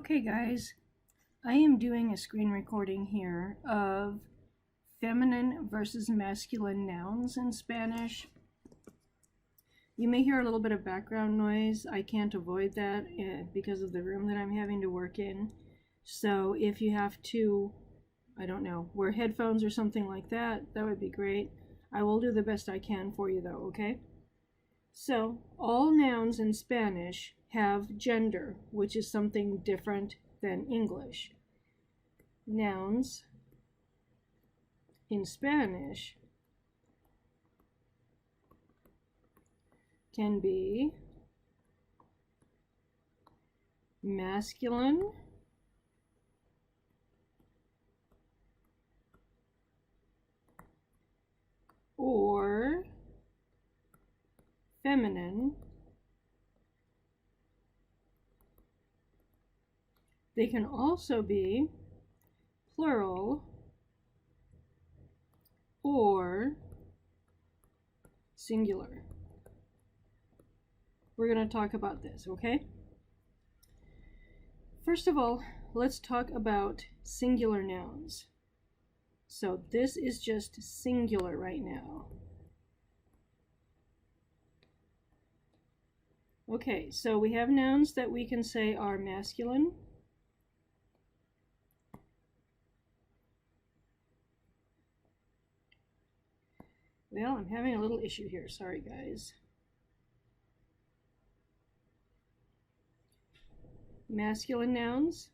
Okay guys, I am doing a screen recording here of feminine versus masculine nouns in Spanish. You may hear a little bit of background noise. I can't avoid that because of the room that I'm having to work in. So if you have to, I don't know, wear headphones or something like that, that would be great. I will do the best I can for you though, okay? So all nouns in Spanish have gender, which is something different than English. Nouns in Spanish can be masculine or feminine. They can also be plural or singular. We're going to talk about this, okay? First of all, let's talk about singular nouns. So this is just singular right now. Okay, so we have nouns that we can say are masculine. Well, I'm having a little issue here. Sorry, guys. Masculine nouns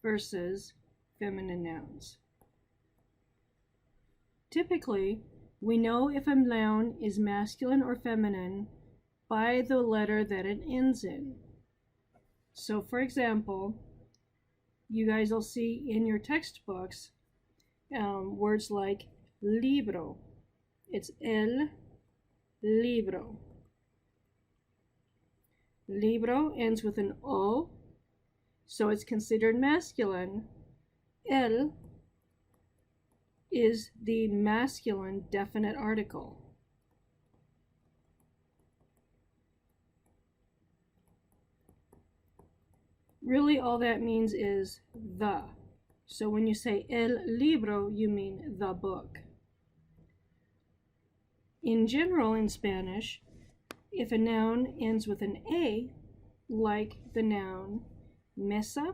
versus feminine nouns. Typically, we know if a noun is masculine or feminine by the letter that it ends in. So, for example, you guys will see in your textbooks words like libro. It's el libro. Libro ends with an O, so it's considered masculine. El is the masculine definite article. Really, all that means is the. So when you say el libro, you mean the book. In general, in Spanish, if a noun ends with an A, like the noun mesa,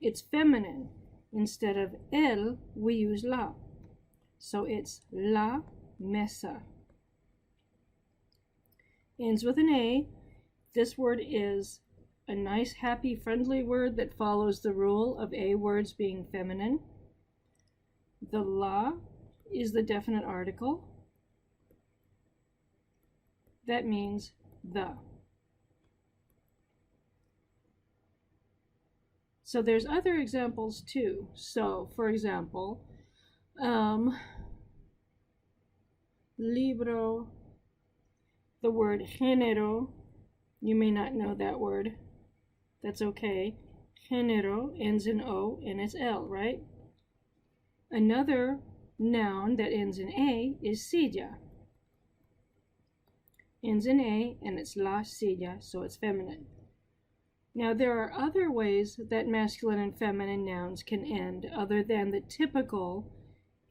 it's feminine. Instead of el, we use la. So it's la mesa. Ends with an A. This word is a nice, happy, friendly word that follows the rule of A words being feminine. The la is the definite article. That means the. So there's other examples too. So, for example, libro, the word género, you may not know that word. That's okay. Género ends in O and it's L, right? Another noun that ends in A is silla. Ends in A and it's la silla, so it's feminine. Now there are other ways that masculine and feminine nouns can end other than the typical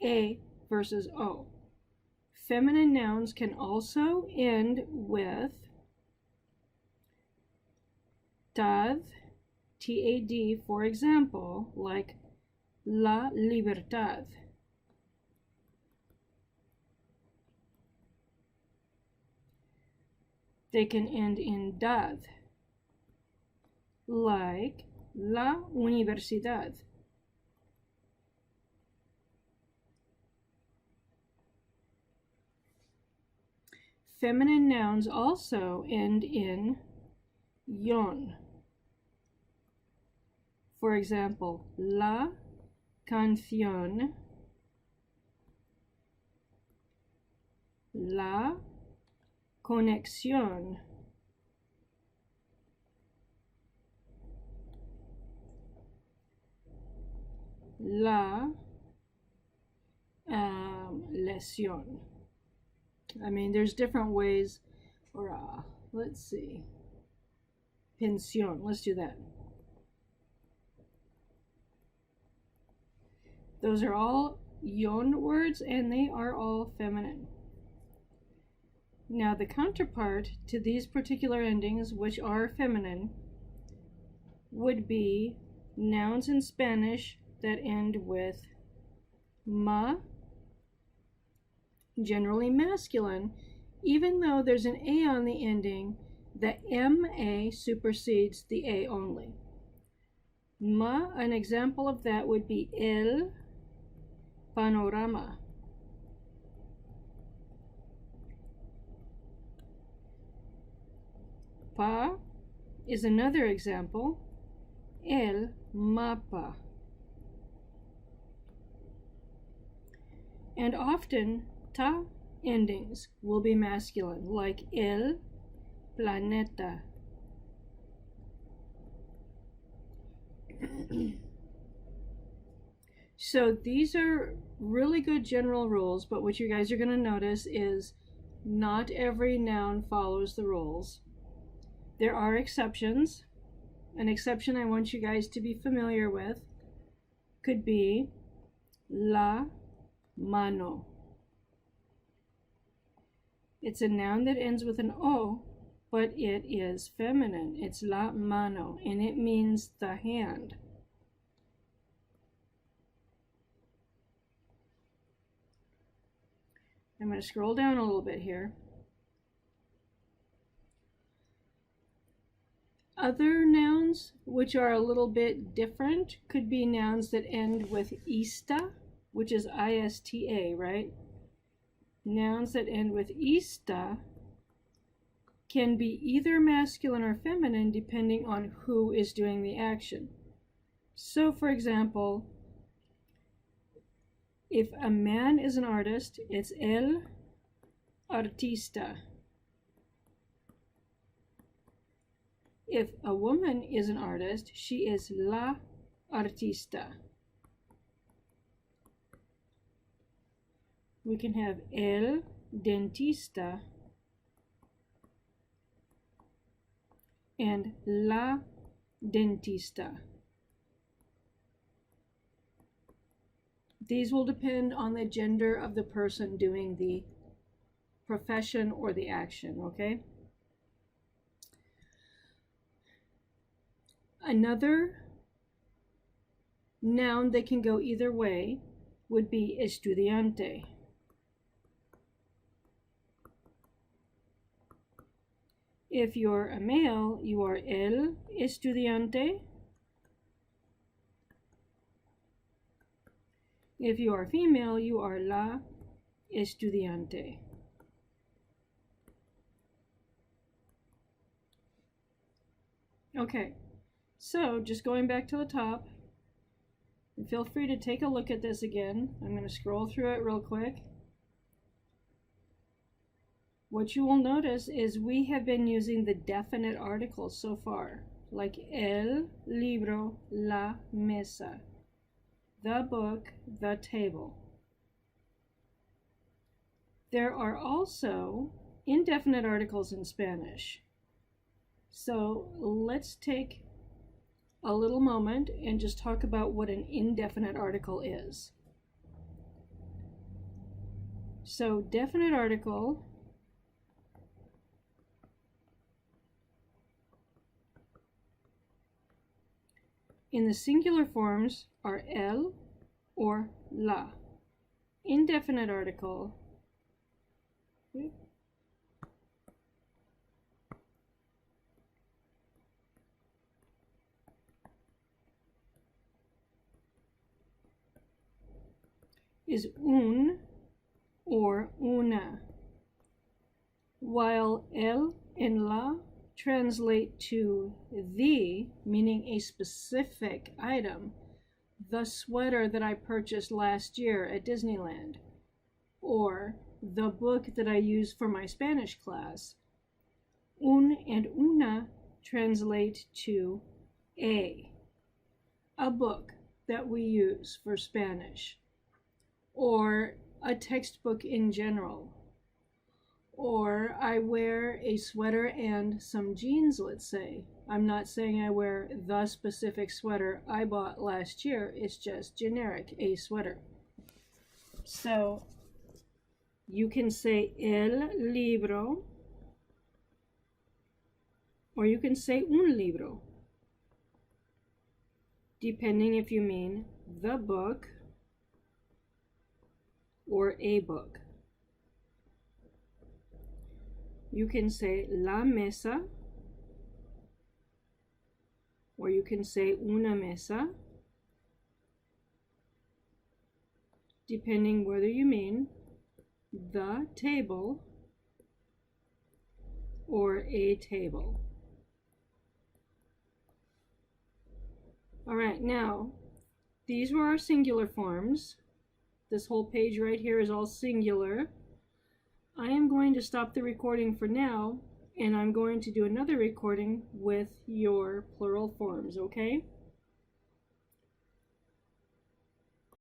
A versus O. Feminine nouns can also end with tad, T-A-D, for example, like la libertad. They can end in dad, like la universidad. Feminine nouns also end in yon. For example, la canción, la conexión, la lesión. I mean, there's different ways, or let's see. pensión. Let's do that. Those are all yon words, and they are all feminine. Now, the counterpart to these particular endings, which are feminine, would be nouns in Spanish that end with ma, generally masculine, even though there's an A on the ending, the MA supersedes the A only. Ma, an example of that would be el panorama. Pa is another example, el mapa. And often, ta endings will be masculine, like el planeta. So these are really good general rules, but what you guys are going to notice is not every noun follows the rules. There are exceptions. An exception I want you guys to be familiar with could be la mano. It's a noun that ends with an O, but it is feminine. It's la mano, and it means the hand. I'm going to scroll down a little bit here. Other nouns which are a little bit different could be nouns that end with ista, which is ISTA, right? Nouns that end with ista can be either masculine or feminine depending on who is doing the action. So, for example, if a man is an artist, it's el artista. If a woman is an artist, she is la artista. We can have el dentista and la dentista. These will depend on the gender of the person doing the profession or the action, okay? Another noun that can go either way would be estudiante. If you're a male, you are el estudiante. If you are female, you are la estudiante. Okay, so just going back to the top, and feel free to take a look at this again. I'm going to scroll through it real quick. What you will notice is we have been using the definite articles so far, like el libro, la mesa, the book, the table. There are also indefinite articles in Spanish. So let's take a little moment and just talk about what an indefinite article is. So definite article in the singular forms are el or la. Indefinite article is un or una, while el and la translate to the, meaning a specific item, the sweater that I purchased last year at Disneyland, or the book that I used for my Spanish class. Un and una translate to a book that we use for Spanish, or a textbook in general, Or I wear a sweater and some jeans, let's say. I'm not saying I wear the specific sweater I bought last year. It's just generic, a sweater. So you can say el libro, or you can say un libro, depending if you mean the book or a book. You can say la mesa, or you can say una mesa, depending whether you mean the table or a table. All right, now, these were our singular forms. This whole page right here is all singular. I am going to stop the recording for now, and I'm going to do another recording with your plural forms, okay?